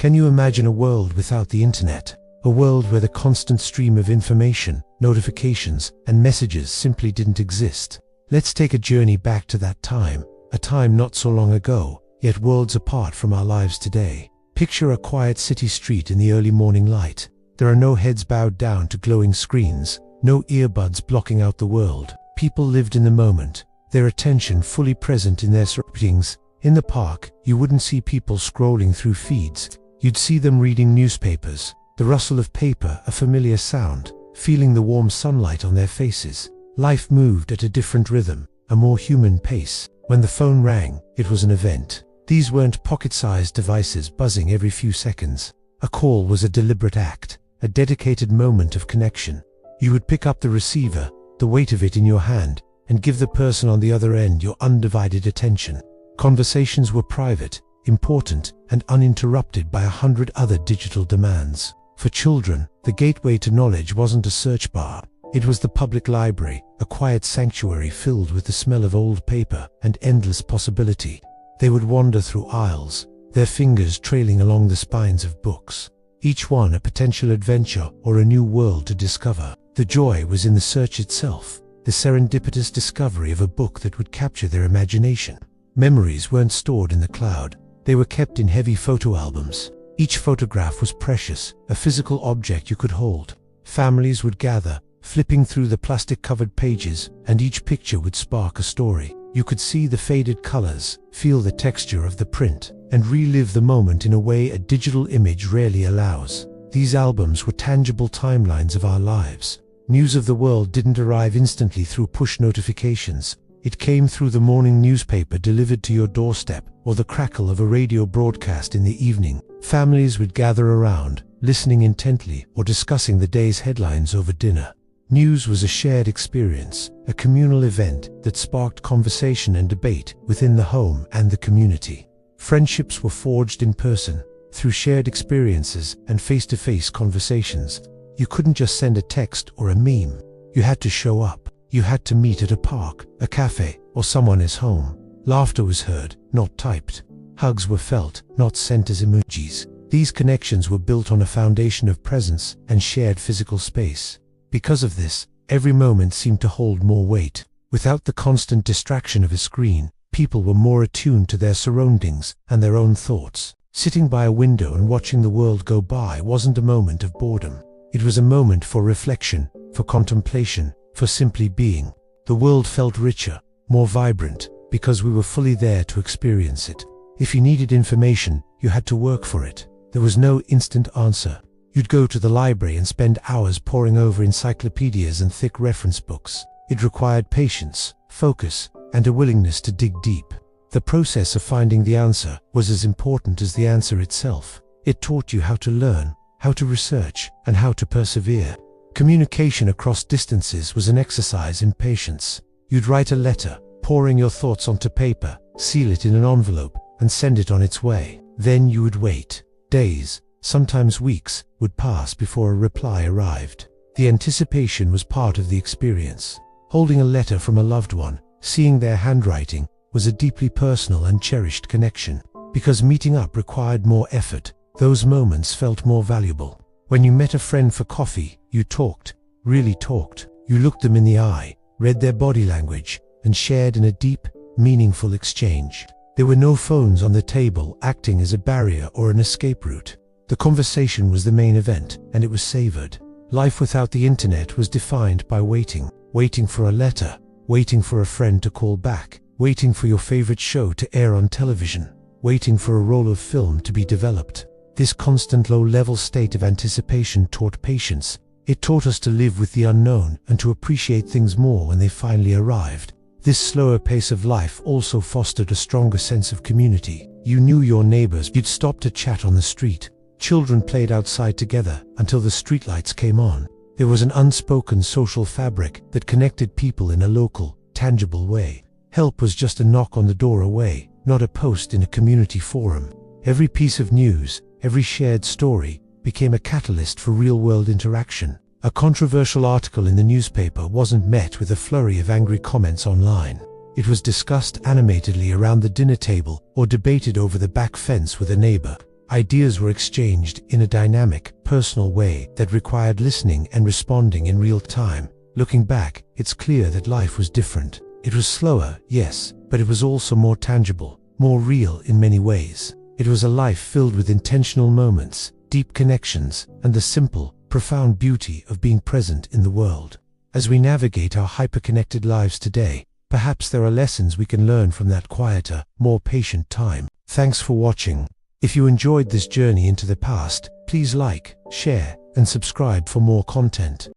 Can you imagine a world without the internet? A world where the constant stream of information, notifications, and messages simply didn't exist. Let's take a journey back to that time, a time not so long ago, yet worlds apart from our lives today. Picture a quiet city street in the early morning light. There are no heads bowed down to glowing screens, no earbuds blocking out the world. People lived in the moment, their attention fully present in their surroundings. In the park, you wouldn't see people scrolling through feeds. You'd see them reading newspapers, the rustle of paper a familiar sound, feeling the warm sunlight on their faces. Life moved at a different rhythm, a more human pace. When the phone rang, it was an event. These weren't pocket-sized devices buzzing every few seconds. A call was a deliberate act, a dedicated moment of connection. You would pick up the receiver, the weight of it in your hand, and give the person on the other end your undivided attention. Conversations were private, important, and uninterrupted by 100 other digital demands. For children, the gateway to knowledge wasn't a search bar. It was the public library, a quiet sanctuary filled with the smell of old paper and endless possibility. They would wander through aisles, their fingers trailing along the spines of books, each one a potential adventure or a new world to discover. The joy was in the search itself, the serendipitous discovery of a book that would capture their imagination. Memories weren't stored in the cloud. They were kept in heavy photo albums. Each photograph was precious, a physical object you could hold. Families would gather, flipping through the plastic-covered pages, and each picture would spark a story. You could see the faded colors, feel the texture of the print, and relive the moment in a way a digital image rarely allows. These albums were tangible timelines of our lives. News of the world didn't arrive instantly through push notifications. It came through the morning newspaper delivered to your doorstep, or the crackle of a radio broadcast in the evening. Families would gather around, listening intently or discussing the day's headlines over dinner. News was a shared experience, a communal event that sparked conversation and debate within the home and the community. Friendships were forged in person, through shared experiences and face-to-face conversations. You couldn't just send a text or a meme. You had to show up. You had to meet at a park, a cafe, or someone's home. Laughter was heard, not typed. Hugs were felt, not sent as emojis. These connections were built on a foundation of presence and shared physical space. Because of this, every moment seemed to hold more weight. Without the constant distraction of a screen, people were more attuned to their surroundings and their own thoughts. Sitting by a window and watching the world go by wasn't a moment of boredom. It was a moment for reflection, for contemplation, for simply being. The world felt richer, more vibrant, because we were fully there to experience it. If you needed information, you had to work for it. There was no instant answer. You'd go to the library and spend hours poring over encyclopedias and thick reference books. It required patience, focus, and a willingness to dig deep. The process of finding the answer was as important as the answer itself. It taught you how to learn, how to research, and how to persevere. Communication across distances was an exercise in patience. You'd write a letter, pouring your thoughts onto paper, seal it in an envelope, and send it on its way. Then you would wait. Days, sometimes weeks, would pass before a reply arrived. The anticipation was part of the experience. Holding a letter from a loved one, seeing their handwriting, was a deeply personal and cherished connection. Because meeting up required more effort, those moments felt more valuable. When you met a friend for coffee, you talked, really talked. You looked them in the eye, read their body language, and shared in a deep, meaningful exchange. There were no phones on the table acting as a barrier or an escape route. The conversation was the main event, and it was savored. Life without the internet was defined by waiting. Waiting for a letter, waiting for a friend to call back, waiting for your favorite show to air on television, waiting for a roll of film to be developed. This constant low-level state of anticipation taught patience. It taught us to live with the unknown and to appreciate things more when they finally arrived. This slower pace of life also fostered a stronger sense of community. You knew your neighbors. You'd stop to chat on the street. Children played outside together until the streetlights came on. There was an unspoken social fabric that connected people in a local, tangible way. Help was just a knock on the door away, not a post in a community forum. Every piece of news, every shared story, became a catalyst for real-world interaction. A controversial article in the newspaper wasn't met with a flurry of angry comments online. It was discussed animatedly around the dinner table or debated over the back fence with a neighbor. Ideas were exchanged in a dynamic, personal way that required listening and responding in real time. Looking back, it's clear that life was different. It was slower, yes, but it was also more tangible, more real in many ways. It was a life filled with intentional moments, deep connections, and the simple, profound beauty of being present in the world. As we navigate our hyper-connected lives today, perhaps there are lessons we can learn from that quieter, more patient time. Thanks for watching. If you enjoyed this journey into the past, please like, share, and subscribe for more content.